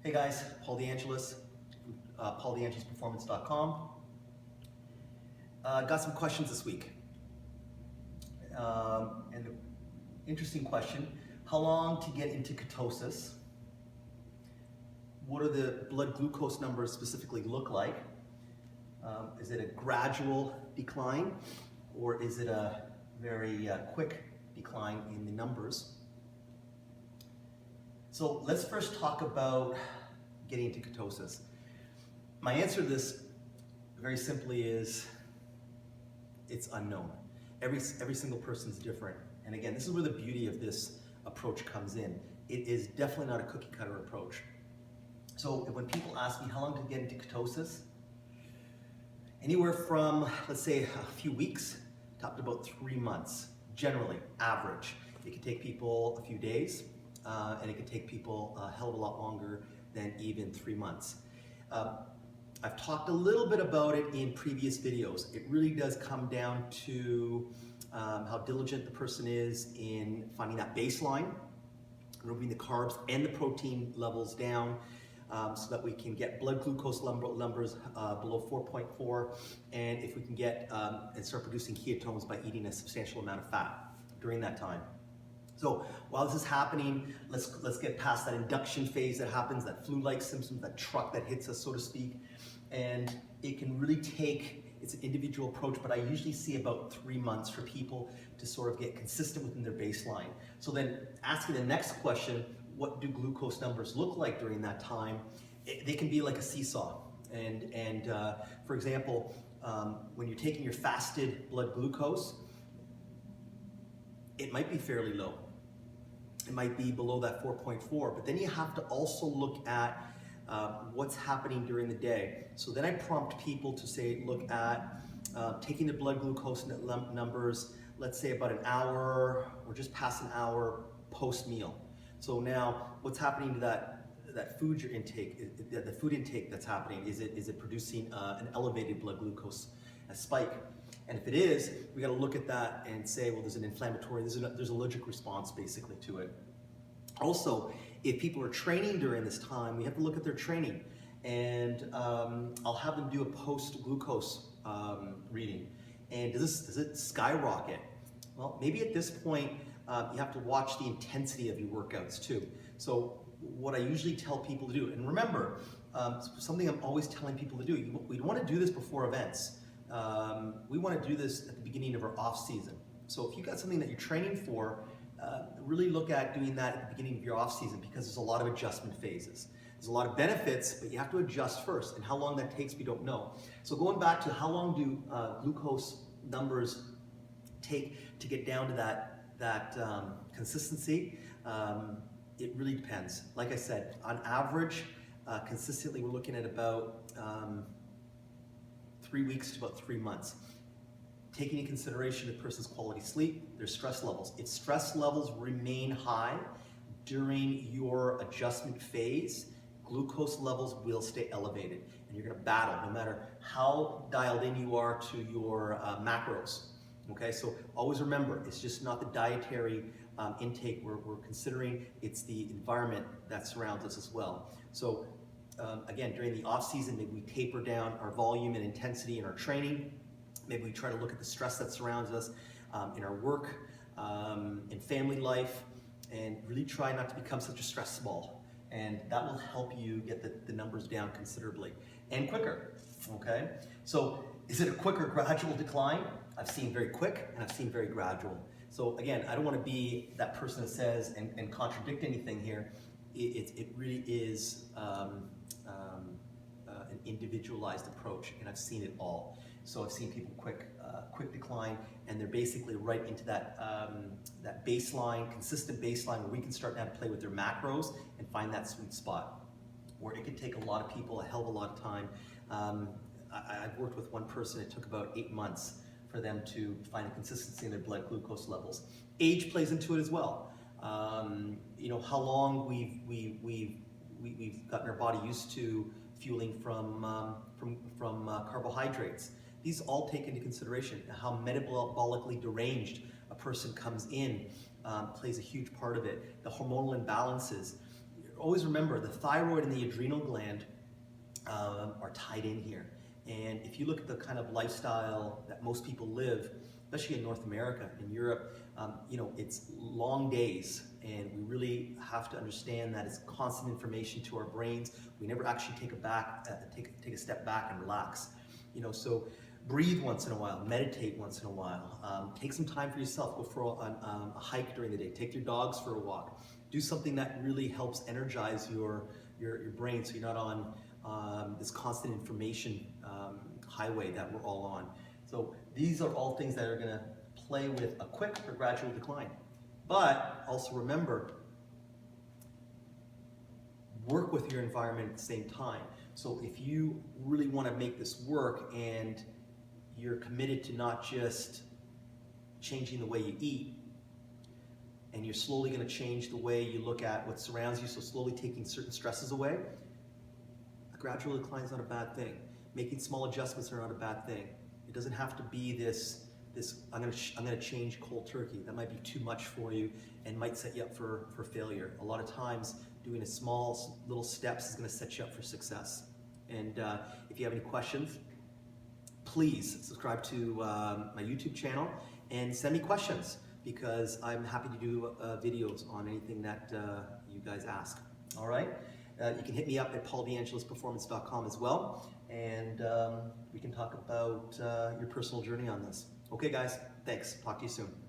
Hey guys, Paul DeAngelis, pauldeangelisperformance.com. Got some questions this week. And an interesting question, how long to get into ketosis? What do the blood glucose numbers specifically look like? Is it a gradual decline or is it a very quick decline in the numbers? So let's first talk about getting into ketosis. My answer to this very simply is it's unknown. Every single person's different. And again, this is where the beauty of this approach comes in. It is definitely not a cookie cutter approach. So when people ask me how long to get into ketosis, anywhere from, let's say, a few weeks to up to about 3 months, generally, average. It can take people a few days, and it can take people a hell of a lot longer than even 3 months. I've talked a little bit about it in previous videos. It really does come down to how diligent the person is in finding that baseline, removing the carbs and the protein levels down, so that we can get blood glucose numbers below 4.4, and if we can get and start producing ketones by eating a substantial amount of fat during that time. So while this is happening, let's get past that induction phase that happens, that flu-like symptoms, that truck that hits us, so to speak. And it can really take, it's an individual approach, but I usually see about 3 months for people to sort of get consistent within their baseline. So then asking the next question, what do glucose numbers look like during that time? They can be like a seesaw. And for example, when you're taking your fasted blood glucose, it might be fairly low. It might be below that 4.4, but then you have to also look at what's happening during the day. So then I prompt people to say, look at taking the blood glucose numbers, let's say about an hour or just past an hour post-meal. So now what's happening to that food your intake, the food intake that's happening, is it producing an elevated blood glucose spike? And if it is, we got to look at that and say, well, there's an inflammatory, there's an allergic response basically to it. Also, if people are training during this time, we have to look at their training. And I'll have them do a post-glucose reading. And does it skyrocket? Well, maybe at this point, you have to watch the intensity of your workouts too. So what I usually tell people to do, and remember, something I'm always telling people to do, we want to do this before events. We want to do this at the beginning of our off season. So if you've got something that you're training for, really look at doing that at the beginning of your off season, because there's a lot of adjustment phases. There's a lot of benefits, but you have to adjust first, and how long that takes, we don't know. So going back to how long do glucose numbers take to get down to that consistency, it really depends. Like I said, on average, consistently we're looking at about 3 weeks to about 3 months. Taking into consideration the person's quality sleep, their stress levels. If stress levels remain high during your adjustment phase, glucose levels will stay elevated, and you're gonna battle no matter how dialed in you are to your macros. Okay, so always remember, it's just not the dietary intake we're considering, it's the environment that surrounds us as well. So again, during the off season, maybe we taper down our volume and intensity in our training. Maybe we try to look at the stress that surrounds us in our work, in family life, and really try not to become such a stress ball. And that will help you get the numbers down considerably and quicker, okay? So is it a quick or gradual decline? I've seen very quick and I've seen very gradual. So again, I don't want to be that person that says and contradict anything here. It really is an individualized approach, and I've seen it all. So I've seen people quick decline, and they're basically right into that baseline, consistent baseline, where we can start now to play with their macros and find that sweet spot, where it could take a lot of people a hell of a lot of time. I've worked with one person, it took about 8 months for them to find a consistency in their blood glucose levels. Age plays into it as well. You know, how long we've gotten our body used to fueling from carbohydrates. These all take into consideration. How metabolically deranged a person comes in plays a huge part of it. The hormonal imbalances. always remember the thyroid and the adrenal gland are tied in here. And if you look at the kind of lifestyle that most people live, especially in North America, in Europe, it's long days, and we really have to understand that it's constant information to our brains. We never actually take a step back and relax. So breathe once in a while, meditate once in a while, take some time for yourself, go for a hike during the day, take your dogs for a walk, do something that really helps energize your brain so you're not on this constant information highway that we're all on. So these are all things that are going to play with a quick or gradual decline. But also remember, work with your environment at the same time. So if you really want to make this work and you're committed to not just changing the way you eat, and you're slowly going to change the way you look at what surrounds you, so slowly taking certain stresses away, a gradual decline is not a bad thing. Making small adjustments are not a bad thing. It doesn't have to be this I'm going to change cold turkey. That might be too much for you and might set you up for failure. A lot of times, doing a small little steps is going to set you up for success. And if you have any questions, please subscribe to my YouTube channel and send me questions, because I'm happy to do videos on anything that you guys ask. All right? You can hit me up at pauldeangelisperformance.com as well, and we can talk about your personal journey on this. Okay, guys, thanks. Talk to you soon.